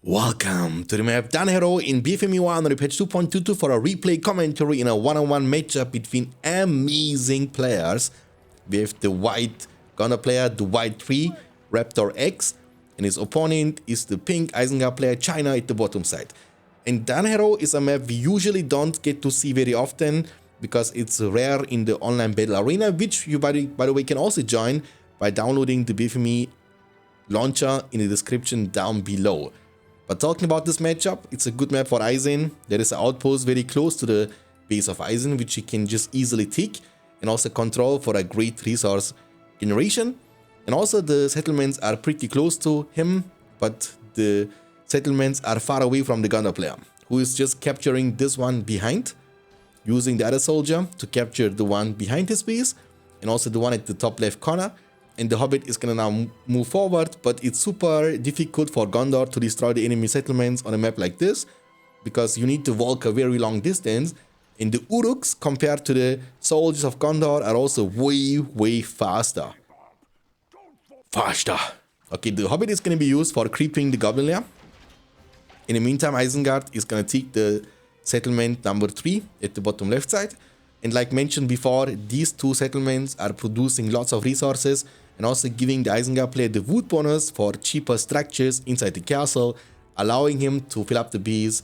Welcome to the map Danhero in BFME1 on the patch 2.22 for a replay commentary in a one-on-one matchup between amazing players. We have the white Gunner player, the white 3, Raptor X, and his opponent is the pink Isengard player, China, at the bottom side. And Danhero is a map we usually don't get to see very often because it's rare in the online battle arena, which you by the way can also join by downloading the BFME launcher in the description down below. But talking about this matchup, it's a good map for Eisen. There is an outpost very close to the base of Eisen, which he can just easily tick and also control for a great resource generation. And also the settlements are pretty close to him, but the settlements are far away from the Gunner player, who is just capturing this one behind, using the other soldier to capture the one behind his base, and also the one at the top left corner. And the Hobbit is gonna now move forward, but it's super difficult for Gondor to destroy the enemy settlements on a map like this, because you need to walk a very long distance, and the Uruks compared to the soldiers of Gondor are also way faster. Okay, the Hobbit is gonna be used for creeping the Goblin lair. In the meantime, Isengard is gonna take the settlement number 3 at the bottom left side. And like mentioned before, these two settlements are producing lots of resources and also giving the Isengard player the wood bonus for cheaper structures inside the castle, allowing him to fill up the base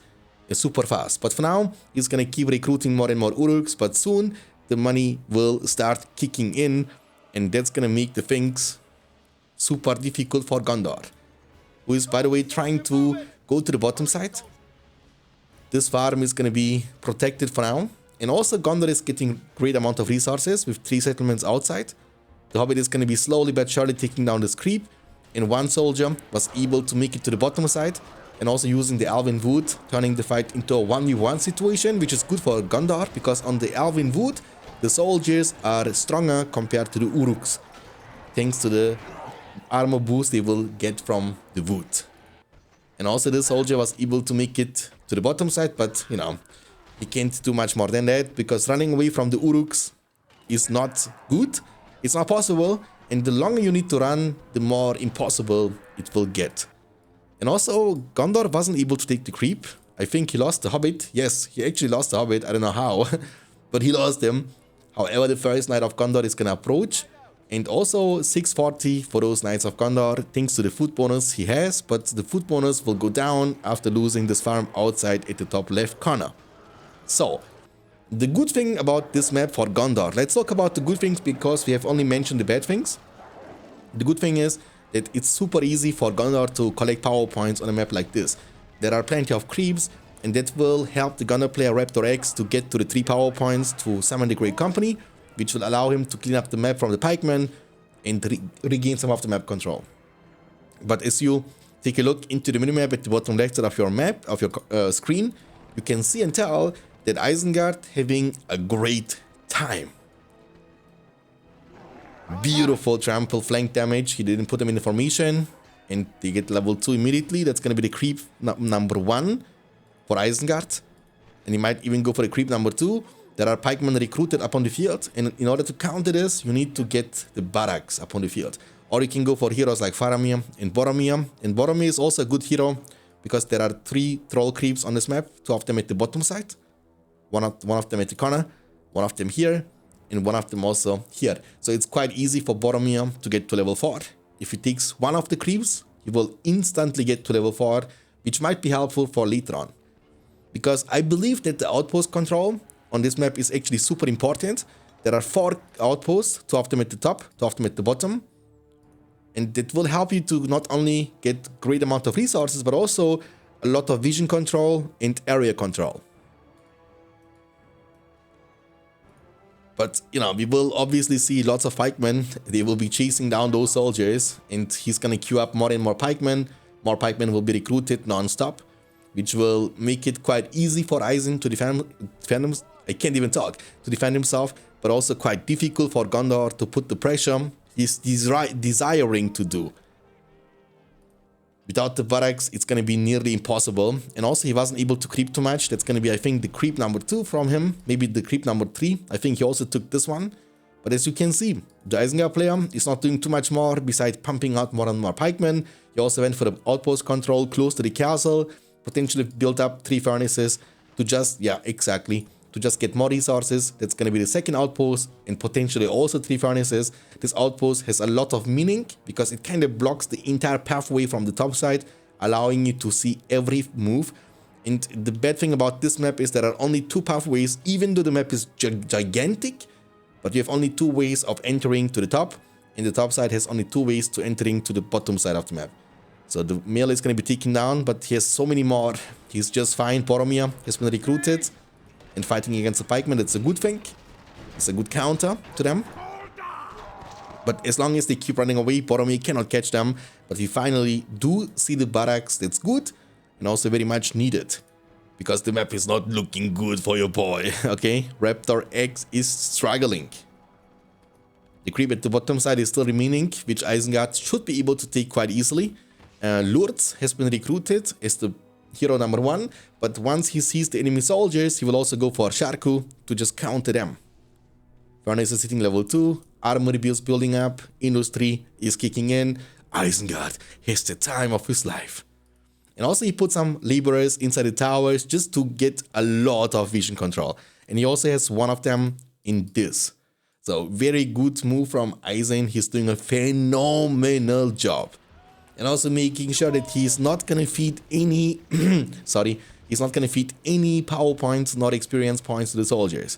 super fast. But for now, he's gonna keep recruiting more and more Uruks, but soon the money will start kicking in, and that's gonna make the things super difficult for Gondor, who is, by the way, trying to go to the bottom side. This farm is gonna be protected for now. And also Gondor is getting great amount of resources with 3 settlements outside. The Hobbit is going to be slowly but surely taking down this creep, and one soldier was able to make it to the bottom side and also using the Elven Wood, turning the fight into a 1v1 situation, which is good for Gondor because on the Elven Wood the soldiers are stronger compared to the Uruks, thanks to the armor boost they will get from the wood. And also this soldier was able to make it to the bottom side, but you know, he can't do much more than that because running away from the Uruks is not good. It's not possible, and the longer you need to run, the more impossible it will get. And also, Gondor wasn't able to take the creep. I think he lost the Hobbit. Yes, he actually lost the Hobbit. I don't know how, but he lost them. However, the first Knight of Gondor is gonna approach, and also 640 for those Knights of Gondor, thanks to the food bonus he has, but the food bonus will go down after losing this farm outside at the top left corner. So, the good thing about this map for Gondor, let's talk about the good things because we have only mentioned the bad things. The good thing is that it's super easy for Gondor to collect power points on a map like this. There are plenty of creeps, and that will help the Gunner player Raptor X to get to the 3 power points to summon the Great Company, which will allow him to clean up the map from the pikemen and regain some of the map control. But as you take a look into the minimap at the bottom left side of your map, of your screen, you can see and tell that Isengard having a great time. Beautiful trample flank damage. He didn't put them in the formation, and they get level 2 immediately. That's going to be the creep number 1 for Isengard, and he might even go for the creep number 2. There are pikemen recruited up on the field, and in order to counter this, you need to get the barracks up on the field. Or you can go for heroes like Faramir and Boromir, and Boromir is also a good hero because there are 3 troll creeps on this map, 2 of them at the bottom side. One of them at the corner, one of them here, and one of them also here. So it's quite easy for Boromir to get to level 4. If he takes one of the creeps, he will instantly get to level 4, which might be helpful for later on. Because I believe that the outpost control on this map is actually super important. There are 4 outposts, 2 of them at the top, 2 of them at the bottom. And that will help you to not only get great amount of resources, but also a lot of vision control and area control. But, you know, we will obviously see lots of pikemen. They will be chasing down those soldiers, and he's gonna queue up more and more pikemen. More pikemen will be recruited non-stop, which will make it quite easy for Eisen to defend himself, but also quite difficult for Gondor to put the pressure he's desiring to do. Without the barracks, it's going to be nearly impossible. And also, he wasn't able to creep too much. That's going to be, I think, the creep number 2 from him. Maybe the creep number 3. I think he also took this one. But as you can see, the Isengard player is not doing too much more besides pumping out more and more pikemen. He also went for the outpost control close to the castle, potentially built up 3 furnaces to just, yeah, exactly, to just get more resources. That's going to be the second outpost, and potentially also 3 furnaces. This outpost has a lot of meaning because it kind of blocks the entire pathway from the top side, allowing you to see every move. And the bad thing about this map is there are only 2 pathways, even though the map is gigantic, but you have only 2 ways of entering to the top, and the top side has only 2 ways to entering to the bottom side of the map. So the melee is going to be taken down, but he has so many more. He's just fine. Boromir has been recruited and fighting against the pikemen. That's a good thing. It's a good counter to them. But as long as they keep running away, Boromir cannot catch them. But we finally do see the barracks. That's good and also very much needed, because the map is not looking good for your boy. Okay, Raptor X is struggling. The creep at the bottom side is still remaining, which Isengard should be able to take quite easily. Lourdes has been recruited as the hero number 1, but once he sees the enemy soldiers, he will also go for Sharku to just counter them. Furnace is hitting level 2, armory builds building up, industry is kicking in. Isengard has the time of his life. And also he put some laborers inside the towers just to get a lot of vision control. And he also has one of them in this. So very good move from Eisen. He's doing a phenomenal job. And also making sure that he's not gonna feed any he's not gonna feed any power points nor experience points to the soldiers.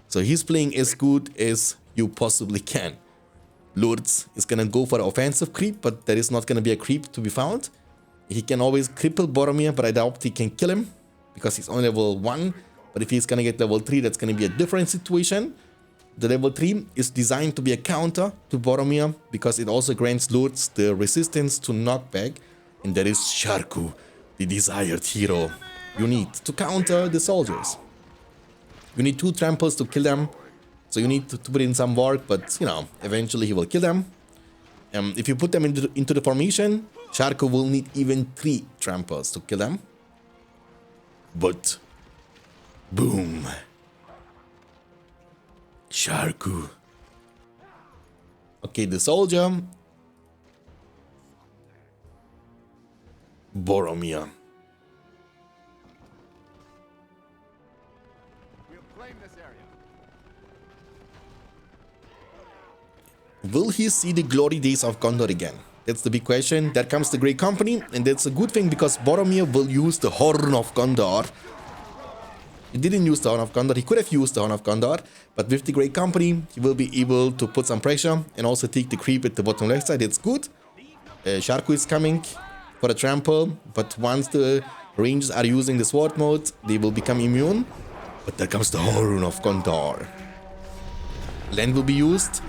So he's playing as good as you possibly can. Lourdes is gonna go for offensive creep, but there is not gonna be a creep to be found. He can always cripple Boromir, but I doubt he can kill him because he's only level 1. But if he's gonna get level 3, that's gonna be a different situation. The level 3 is designed to be a counter to Boromir because it also grants Lourdes the resistance to knockback, and that is Sharku, the desired hero. You need to counter the soldiers. You need 2 tramples to kill them, so you need to put in some work, but you know, eventually he will kill them. If you put them into the formation, Sharku will need even 3 tramples to kill them. But boom. Sharku. Okay, the soldier. Boromir. We'll claim this area. Will he see the glory days of Gondor again? That's the big question. There comes the Great Company, and that's a good thing because Boromir will use the Horn of Gondor. He didn't use the Horn of Gondor. He could have used the Horn of Gondor, but with the Great Company, he will be able to put some pressure and also take the creep at the bottom left side. It's good. Sharku is coming for a trample, but once the Rangers are using the sword mode, they will become immune. But there comes the Horn of Gondor. Land will be used.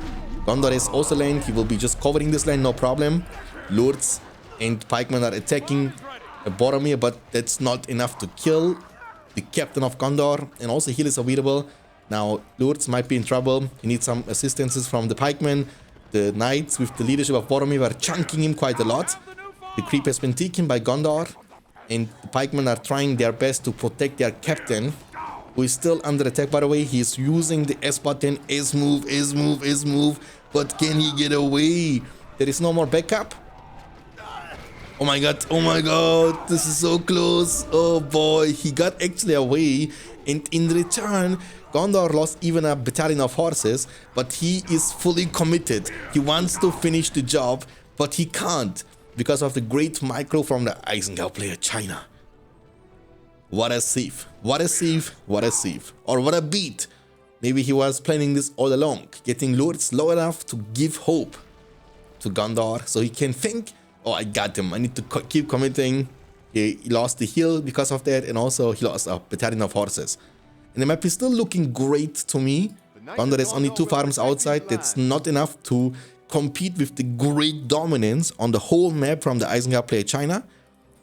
Gondor is also land. He will be just covering this land, no problem. Lourdes and pikemen are attacking Boromir, but that's not enough to kill the captain of Gondor, and also heal is available. Now Lourdes might be in trouble. He needs some assistances from the pikemen. The knights with the leadership of Boromir were chunking him quite a lot. The creep has been taken by Gondor, and the pikemen are trying their best to protect their captain, who is still under attack, by the way. He is using the S button, S move, but can he get away? There is no more backup. Oh my god, this is so close. Oh boy, he got actually away, and in return, Gondor lost even a battalion of horses, but he is fully committed. He wants to finish the job, but he can't because of the great micro from the Isengard player China. What a save, what a save, what a save, or what a beat. Maybe he was planning this all along, getting Lourdes low enough to give hope to Gondor so he can think, oh, I got him, I need to keep committing. He lost the hill because of that, and also he lost a battalion of horses. And the map is still looking great to me. Gondor has only 2 farms outside. That's not enough to compete with the great dominance on the whole map from the Isengard player China.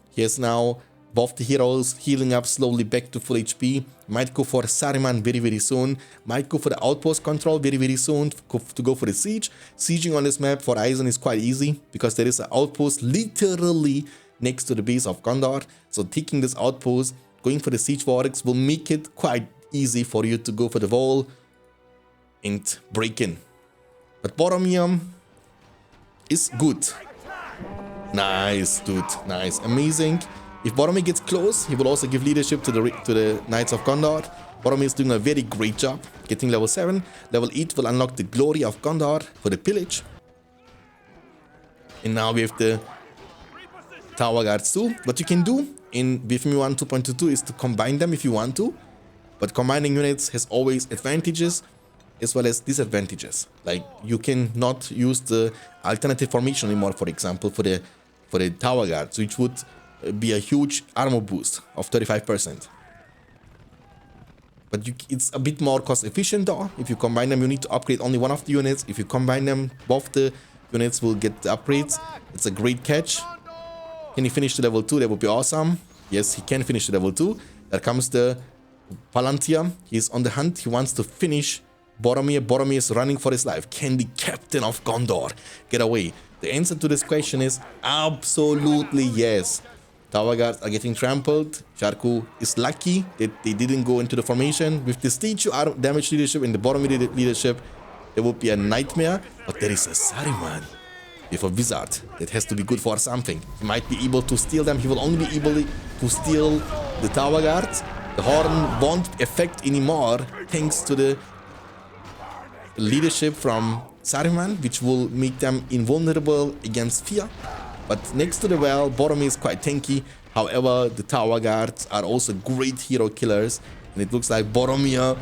He has now both the heroes healing up slowly back to full HP. Might go for Saruman very soon. Might go for the outpost control very soon to go for the siege. Sieging on this map for Eisen is quite easy because there is an outpost literally next to the base of Gondor. So taking this outpost, going for the siege works will make it quite easy for you to go for the wall and break in. But Boromir is good. Nice, dude. Nice. Amazing. If Boromir gets close, he will also give leadership to the Knights of Gondor. Boromir is doing a very great job getting level 7. Level 8 will unlock the glory of Gondor for the pillage. And now we have the Tower Guards too. What you can do in BFME1 2.22 is to combine them if you want to. But combining units has always advantages as well as disadvantages. Like you can not use the alternative formation anymore, for example, for the Tower Guards, which would be a huge armor boost of 35%. But it's a bit more cost efficient though. If you combine them, you need to upgrade only one of the units. If you combine them, both the units will get the upgrades. It's a great catch. Can he finish the level 2? That would be awesome. Yes, he can finish the level 2. There comes the Palantir. He's on the hunt. He wants to finish Boromir. Boromir is running for his life. Can the captain of Gondor get away? The answer to this question is absolutely yes. Tower Guards are getting trampled. Sharku is lucky that they didn't go into the formation. With the statue damage leadership and the Boromir leadership, it would be a nightmare. But there is a Saruman with a wizard that has to be good for something. He might be able to steal them. He will only be able to steal the Tower Guards. The horn won't affect anymore thanks to the leadership from Saruman, which will make them invulnerable against fear. But next to the well, Boromir is quite tanky. However, the Tower Guards are also great hero killers. And it looks like Boromir,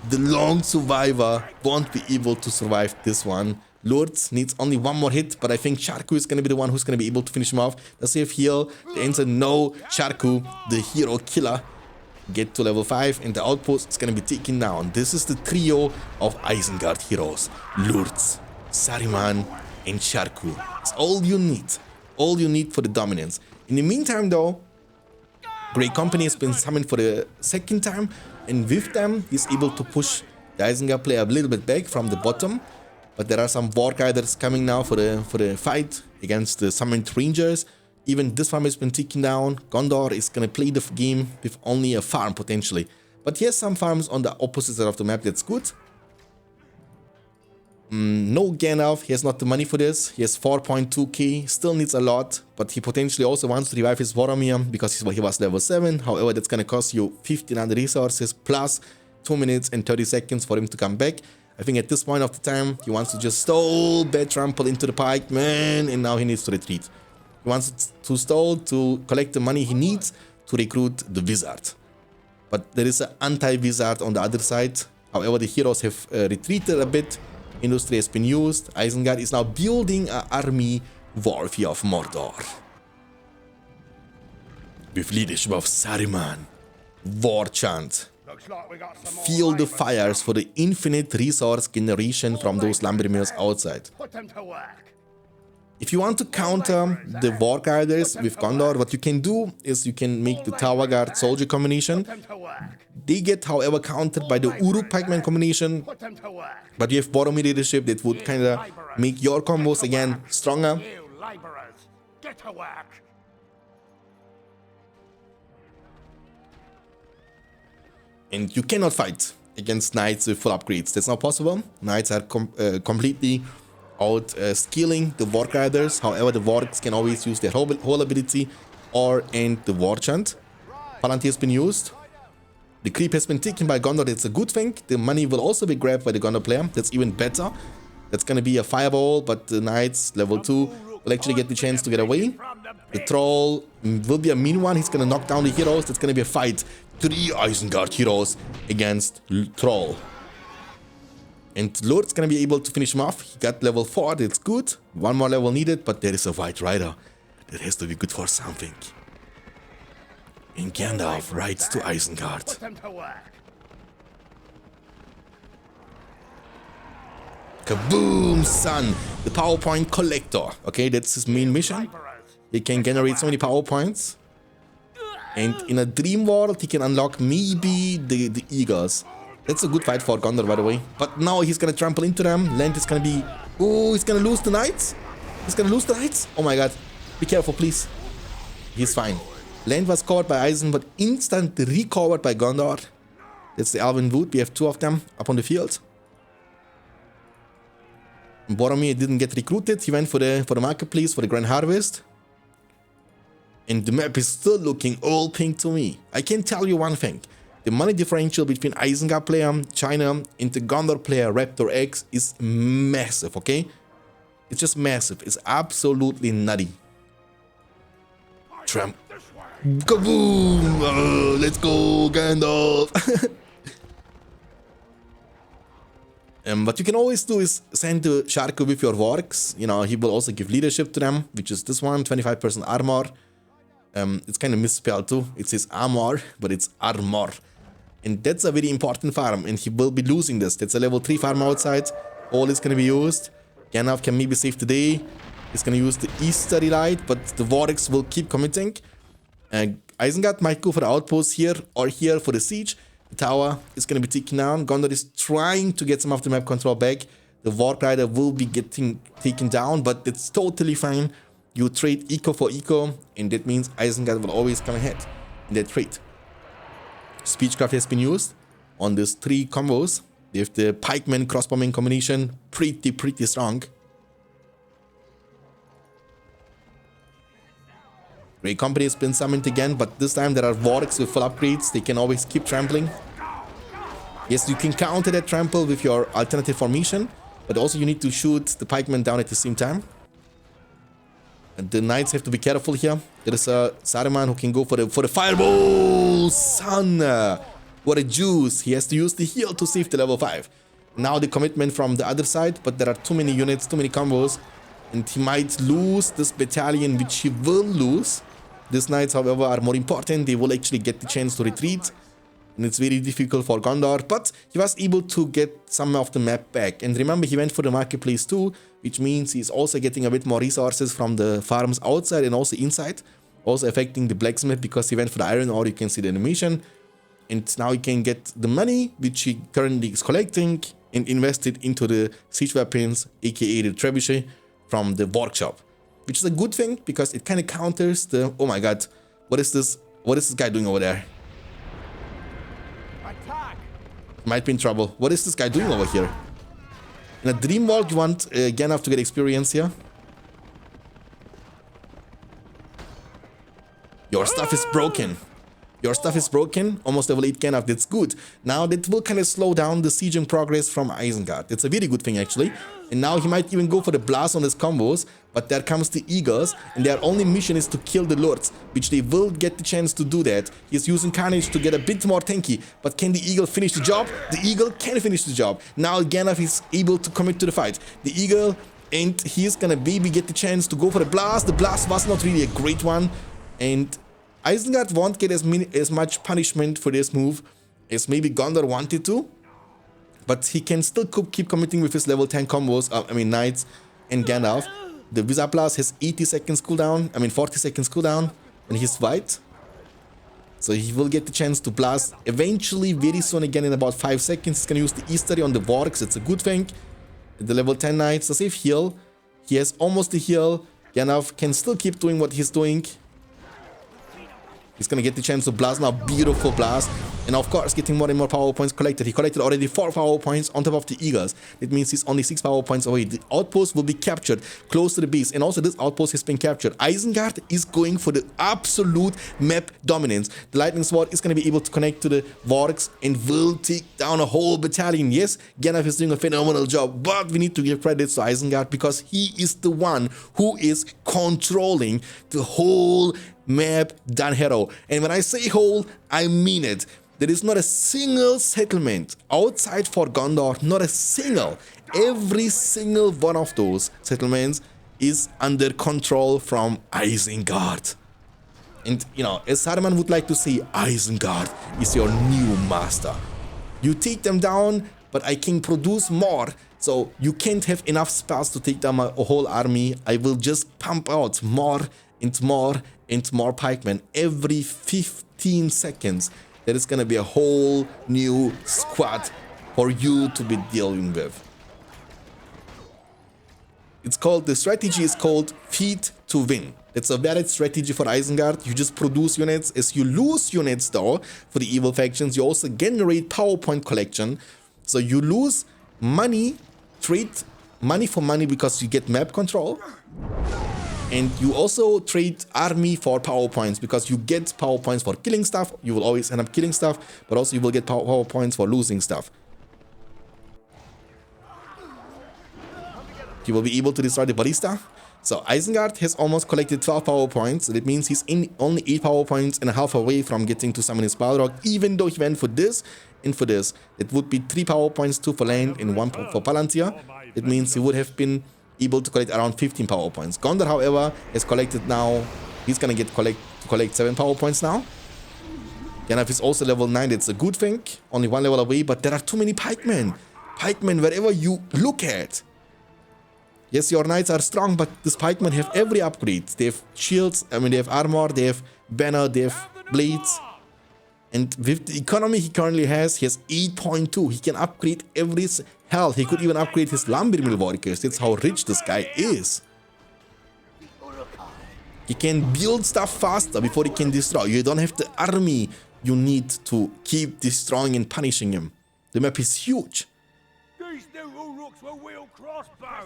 the long survivor, won't be able to survive this one. Lourdes needs only one more hit, but I think Sharku is going to be the one who's going to be able to finish him off. Does he have heal? The answer, no. Sharku, the hero killer, get to level 5 and the outpost is going to be taken down. This is the trio of Isengard heroes. Lourdes, Saruman, and Sharku. It's all you need. All you need for the dominance. In the meantime though, Grey Company has been summoned for the second time, and with them he's able to push the Isengard player a little bit back from the bottom. But there are some War Guiders coming now for the fight against the summoned Rangers. Even this farm has been taken down. Gondor is gonna play the game with only a farm potentially. But he has some farms on the opposite side of the map, that's good. No Gandalf, he has not the money for this. He has 4.2k, still needs a lot, but he potentially also wants to revive his Boromir because he was level 7. However, that's gonna cost you 1500 resources plus 2 minutes and 30 seconds for him to come back. I think at this point of the time, he wants to just stall, bad trample into the pike, man, and now he needs to retreat. He wants to stall to collect the money he needs to recruit the wizard. But there is an anti-wizard on the other side. However, the heroes have retreated a bit. Industry has been used. Isengard is now building an army worthy of Mordor. With leadership of Saruman. War chant. Feel the fires for the infinite resource generation from those lumber mills outside. If you want to counter the War Guiders with Gondor, what you can do is you can make the Tower Guard Soldier combination. They get, however, countered by the Uruk Pikeman combination. But you have Boromir leadership that would kind of make your combos again stronger. And you cannot fight against Knights with full upgrades. That's not possible. Knights are completely out skilling the War Riders. However, the Wargs can always use their whole ability or end the War Chant. Palantir has been used. The creep has been taken by Gondor. That's a good thing. The money will also be grabbed by the Gondor player. That's even better. That's going to be a fireball, but the Knights, level 2, will actually get the chance to get away. The Troll will be a mean one. He's going to knock down the heroes. That's going to be a fight. 3 Isengard heroes against Troll. And Lord's going to be able to finish him off. He got level 4. That's good. One more level needed, but there is a White Rider. That has to be good for something. And Gandalf rides to Isengard. Kaboom, son! The PowerPoint collector. Okay, that's his main mission. He can generate so many PowerPoints. And in a dream world, he can unlock maybe the Eagles. That's a good fight for Gondor, by the way. But now he's gonna trample into them. Land is gonna be... Oh, he's gonna lose the Knights? He's gonna lose the Knights? Oh my god. Be careful, please. He's fine. Land was covered by Eisen, but instantly recovered by Gondor. That's the Elven Wood. We have 2 of them up on the field. Boromir didn't get recruited. He went for the marketplace, for the Grand Harvest. And the map is still looking all pink to me. I can tell you one thing. The money differential between Isengard player, China, and the Gondor player, Raptor X, is massive, okay? It's just massive. It's absolutely nutty. Tramp. Kaboom! Oh, let's go, Gandalf! What you can always do is send to Sharko with your Vorks. You know, he will also give leadership to them, which is this one, 25% armor. It's kind of misspelled too. It says armor, but it's armor. And that's a very important farm, and he will be losing this. That's a level 3 farm outside. All is going to be used. Gandalf can maybe save the day. He's going to use the Easterly Light, but the Vorks will keep committing. Isengard might go for the outpost here or here for the siege. The tower is going to be taken down. Gondor is trying to get some of the map control back. The Vork Rider will be getting taken down, but it's totally fine. You trade eco for eco, and that means Isengard will always come ahead in that trade. Speechcraft has been used on these 3 combos. They have the pikeman crossbombing combination, pretty strong. Grey Company has been summoned again, but this time there are Vorks with full upgrades. They can always keep trampling. Yes, you can counter that trample with your alternative formation, but also you need to shoot the pikemen down at the same time. And the knights have to be careful here. There is a Saruman who can go for the fireball. Son, what a juice! He has to use the heal to save the level 5. Now the commitment from the other side, but there are too many units, too many combos, and he might lose this battalion, which he will lose. These knights, however, are more important. They will actually get the chance to retreat, and it's very difficult for Gondor, but he was able to get some of the map back. And remember, he went for the marketplace too, which means he's also getting a bit more resources from the farms outside and also inside, also affecting the blacksmith because he went for the iron ore. You can see the animation, and now he can get the money which he currently is collecting and invest it into the siege weapons, aka the trebuchet from the workshop, which is a good thing because it kind of counters the, oh my god, what is this guy doing over there? Attack. Might be in trouble. What is this guy doing over here? In a dream world, you want Gandalf to get experience here. Your stuff is broken. Your stuff is broken. Almost level 8 Gandalf. That's good. Now that will kind of slow down the sieging progress from Isengard. That's a very good thing actually. And now he might even go for the blast on his combos. But there comes the eagles, and their only mission is to kill the lords, which they will get the chance to do that. He's using Carnage to get a bit more tanky. But can the eagle finish the job? The eagle can finish the job. Now Gandalf is able to commit to the fight. The eagle, and he's gonna maybe get the chance to go for the blast. The blast was not really a great one, and Isengard won't get as much punishment for this move as maybe Gondor wanted to, but he can still keep committing with his level 10 combos, knights and Gandalf. The Wizard Blast has 80 seconds cooldown, 40 seconds cooldown when he's white. So he will get the chance to blast eventually very soon again in about 5 seconds. He's gonna use the Easterly on the Vorks, it's a good thing. The level 10 knights, a safe heal. He has almost the heal. Gandalf can still keep doing what he's doing. He's gonna get the chance to blast now. Beautiful blast. And of course, getting more and more power points collected. He collected already 4 power points on top of the eagles. That means he's only 6 power points away. The outpost will be captured close to the base. And also this outpost has been captured. Isengard is going for the absolute map dominance. The lightning sword is gonna be able to connect to the Vorks and will take down a whole battalion. Yes, Gandalf is doing a phenomenal job, but we need to give credit to Isengard because he is the one who is controlling the whole map done hero. And when I say whole, I mean it. There is not a single settlement outside for Gondor, not a single. Every single one of those settlements is under control from Isengard. And you know, as Saruman would like to say, Isengard is your new master. You take them down, but I can produce more. So you can't have enough spells to take down a whole army. I will just pump out more and more and more pikemen every 15 seconds. There is gonna be a whole new squad for you to be dealing with. The strategy is called feed to win. It's a valid strategy for Isengard. You just produce units. As you lose units though, for the evil factions, you also generate power point collection. So you lose money, trade money for money because you get map control. And you also trade army for power points because you get power points for killing stuff. You will always end up killing stuff, but also you will get power points for losing stuff. He will be able to destroy the ballista. So Isengard has almost collected 12 power points. That means he's only 8 power points and a half away from getting to summon his Balrog, even though he went for this and for this. It would be 3 power points, 2 for land and 1 for Palantir. It means he would have been able to collect around 15 power points. Gondor, however, has collected now. He's gonna collect 7 power points now. Gandalf is also level 9. That's a good thing. Only 1 level away, but there are too many pikemen. Pikemen wherever you look at. Yes, your knights are strong, but these pikemen have every upgrade. They have shields, I mean, they have armor, they have banner, they have blades. And with the economy he currently has, he has 8.2. He can upgrade every... Hell, he could even upgrade his lumber mill workers. That's how rich this guy is. He can build stuff faster before he can destroy. You don't have the army you need to keep destroying and punishing him. The map is huge.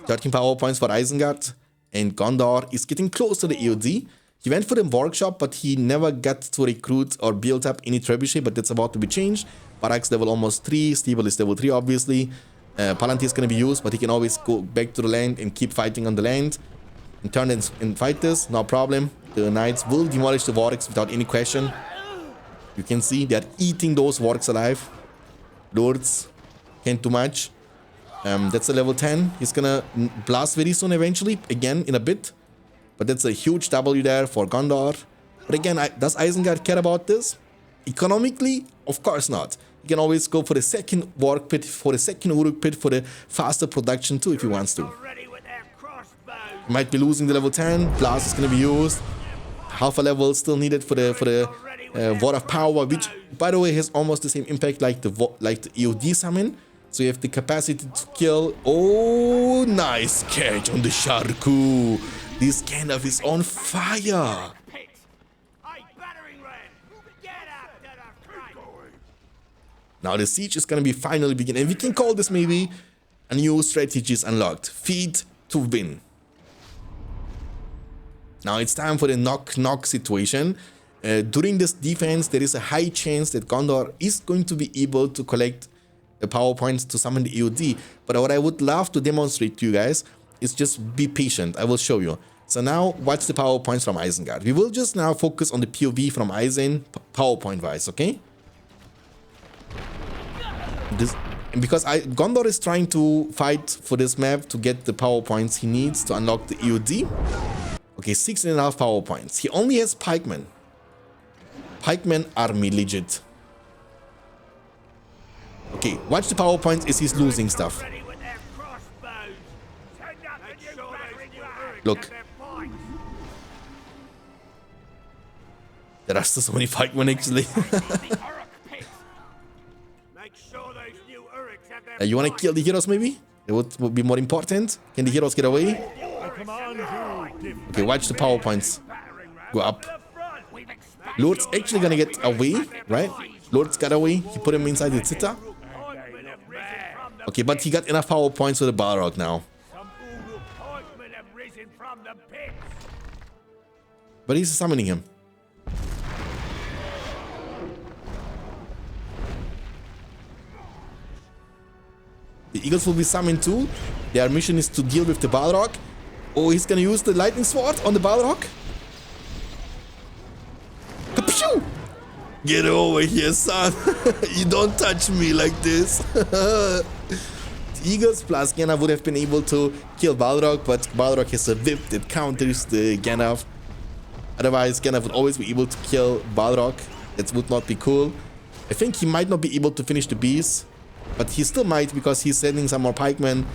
13 power points for Isengard, and Gondor is getting close to the EOD. He went for the workshop, but he never got to recruit or build up any trebuchet, but that's about to be changed. Barak's level almost 3, Stable is level 3 obviously. Palantir is going to be used, but he can always go back to the land and keep fighting on the land. And turn and fight this, no problem. The knights will demolish the wargs without any question. You can see they are eating those wargs alive. Lords can't do much. That's a level 10. He's gonna blast very soon eventually, again in a bit. But that's a huge W there for Gondor. But again, does Isengard care about this? Economically, of course not. He can always go for the second Warg Pit, for the second Uruk Pit, for the faster production too if he wants to. He might be losing the level 10. Blast is gonna be used. Half a level still needed for the Word of Power, which by the way has almost the same impact like the EOD summon. So you have the capacity to kill. Oh, nice catch on the Sharku. This Gandalf is on fire. Now the siege is gonna be finally begin, and we can call this maybe a new strategy is unlocked. Feed to win. Now it's time for the knock-knock situation. During this defense, there is a high chance that Gondor is going to be able to collect the power points to summon the EOD. But what I would love to demonstrate to you guys is just be patient. I will show you. So now watch the power points from Isengard. We will just now focus on the POV from Eisen PowerPoint wise, okay? Because Gondor is trying to fight for this map to get the power points he needs to unlock the EOD. Okay, 6.5 power points. He only has pikemen. Pikemen army legit. Okay, watch the power points as he's losing stuff. Look. There are still so many pikemen actually. You wanna kill the heroes maybe? It would be more important. Can the heroes get away? Okay, watch the power points go up. Lord's actually gonna get away, right? Lord's got away. He put him inside the Zither. Okay, but he got enough power points for the Balrog now. But he's summoning him. The Eagles will be summoned too. Their mission is to deal with the Balrog. Oh, he's gonna use the lightning sword on the Balrog. Kapshoo! Get over here, son. You don't touch me like this. The Eagles plus Gandalf would have been able to kill Balrog, but Balrog has a whip that counters the Gandalf. Otherwise, Gandalf would always be able to kill Balrog. That would not be cool. I think he might not be able to finish the beast, but he still might because he's sending some more pikemen.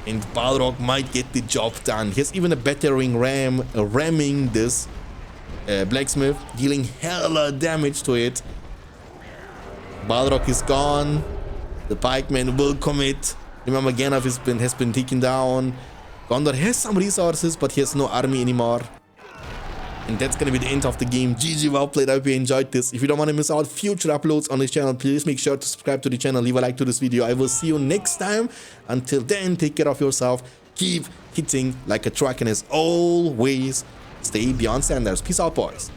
And Balrog might get the job done. He has even a battering ram ramming this blacksmith, dealing hella damage to it. Balrog is gone. The pikemen will commit. Remember, Gandalf has been taken down. Gondor has some resources, but he has no army anymore. And that's gonna be the end of the game. GG, well played. I hope you enjoyed this. If you don't want to miss out future uploads on this channel, please make sure to subscribe to the channel, leave a like to this video. I will see you next time. Until then, take care of yourself, keep hitting like a truck, and as always, stay beyond standards. Peace out, boys.